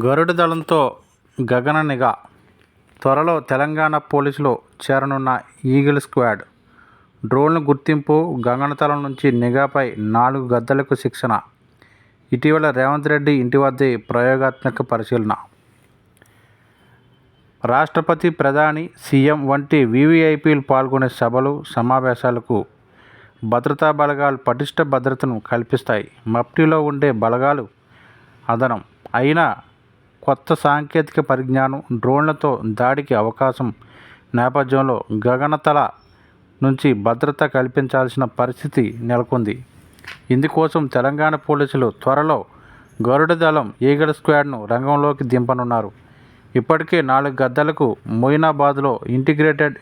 గరుడ దళంతో గగన నిఘా. త్వరలో తెలంగాణ పోలీసులో చేరనున్న ఈగిల్ స్క్వాడ్. డ్రోన్ల గుర్తింపు, గగనతలం నుంచి నిఘాపై 4 గద్దలకు శిక్షణ. ఇటీవల రేవంత్ రెడ్డి ఇంటి వద్దే ప్రయోగాత్మక పరిశీలన. రాష్ట్రపతి, ప్రధాని, సీఎం వంటి వీవీఐపీలు పాల్గొనే సభలు, సమావేశాలకు భద్రతా బలగాలు పటిష్ట భద్రతను కల్పిస్తాయి. మఫ్టీలో ఉండే బలగాలు అదనం. అయినా కొత్త సాంకేతిక పరిజ్ఞానం, డ్రోన్లతో దాడికి అవకాశం నేపథ్యంలో గగనతల నుంచి భద్రత కల్పించాల్సిన పరిస్థితి నెలకొంది. ఇందుకోసం తెలంగాణ పోలీసులు త్వరలో గరుడ దళం ఈగిల్ స్క్వాడ్ను రంగంలోకి దింపనున్నారు. ఇప్పటికే 4 గద్దలకు మొయినాబాద్లో ఇంటిగ్రేటెడ్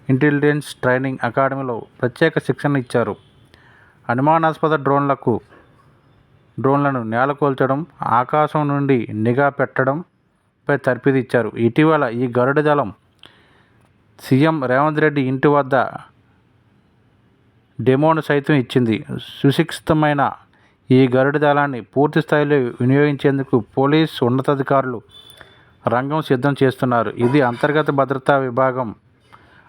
ఇంటెలిజెన్స్ ట్రైనింగ్ అకాడమీలో ప్రత్యేక శిక్షణ ఇచ్చారు. అనుమానాస్పద డ్రోన్లను నేలకూల్చడం, ఆకాశం నుండి నిఘా పెట్టడంపై తర్ఫీదు ఇచ్చారు. ఇటీవల ఈ గరుడ దళం సీఎం రేవంత్ రెడ్డి ఇంటి వద్ద డెమోను సైతం ఇచ్చింది. సుశిక్షితమైన ఈ గరుడ దళాన్ని పూర్తి స్థాయిలో వినియోగించేందుకు పోలీస్ ఉన్నతాధికారులు రంగం సిద్ధం చేస్తున్నారు. ఇది అంతర్గత భద్రతా విభాగం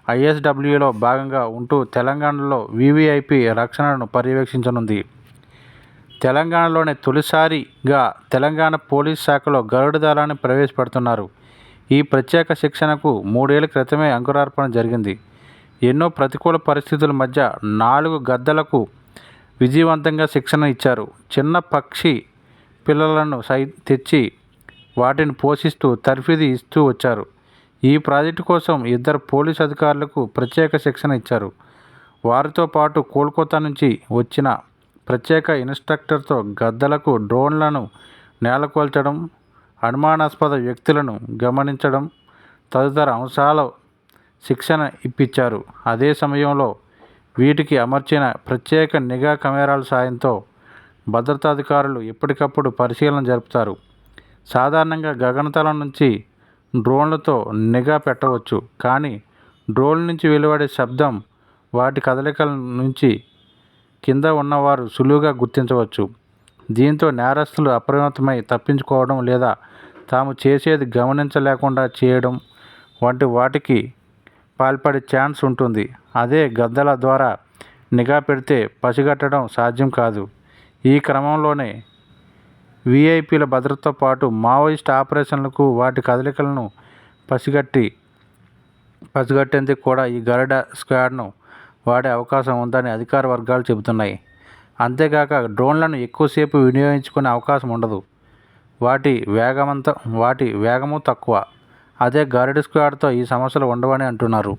ఐఎస్డబ్ల్యూలో భాగంగా ఉంటూ తెలంగాణలో వీవీఐపీ రక్షణను పర్యవేక్షించనుంది. తెలంగాణలోనే తొలిసారిగా తెలంగాణ పోలీస్ శాఖలో గరుడ దళాన్ని ప్రవేశపెడుతున్నారు. ఈ ప్రత్యేక శిక్షణకు 3 ఏళ్ల క్రితమే అంకురార్పణ జరిగింది. ఎన్నో ప్రతికూల పరిస్థితుల మధ్య 4 గద్దలకు విజయవంతంగా శిక్షణ ఇచ్చారు. చిన్న పక్షి పిల్లలను తెచ్చి వాటిని పోషిస్తూ తర్ఫీదు ఇస్తూ వచ్చారు. ఈ ప్రాజెక్టు కోసం 2 పోలీసు అధికారులకు ప్రత్యేక శిక్షణ ఇచ్చారు. వారితో పాటు కోల్కతా నుంచి వచ్చిన ప్రత్యేక ఇన్స్ట్రక్టర్తో గద్దలకు డ్రోన్లను నేలకూల్చడం, అనుమానాస్పద వ్యక్తులను గమనించడం తదితర అంశాల శిక్షణ ఇప్పించారు. అదే సమయంలో వీటికి అమర్చిన ప్రత్యేక నిఘా కెమెరాల సాయంతో భద్రతాధికారులు ఎప్పటికప్పుడు పరిశీలన జరుపుతారు. సాధారణంగా గగనతలం నుంచి డ్రోన్లతో నిఘా పెట్టవచ్చు. కానీ డ్రోన్ల నుంచి వెలువడే శబ్దం, వాటి కదలికల నుంచి కింద ఉన్నవారు సులువుగా గుర్తించవచ్చు. దీంతో నేరస్తులు అప్రమత్తమై తప్పించుకోవడం లేదా తాము చేసేది గమనించలేకుండా చేయడం వంటి వాటికి పాల్పడే ఛాన్స్ ఉంటుంది. అదే గద్దల ద్వారా నిఘా పెడితే పసిగట్టడం సాధ్యం కాదు. ఈ క్రమంలోనే వీఐపీల భద్రతతో పాటు మావోయిస్ట్ ఆపరేషన్లకు, వాటి కదలికలను పసిగట్టేందుకు కూడా ఈ గరుడ స్క్వాడ్ను వాడే అవకాశం ఉందని అధికార వర్గాలు చెబుతున్నాయి. అంతేగాక డ్రోన్లను ఎక్కువసేపు వినియోగించుకునే అవకాశం ఉండదు. వాటి వేగము తక్కువ. అదే గరుడ స్క్వాడ్తో ఈ సమస్యలు ఉండవని అంటున్నారు.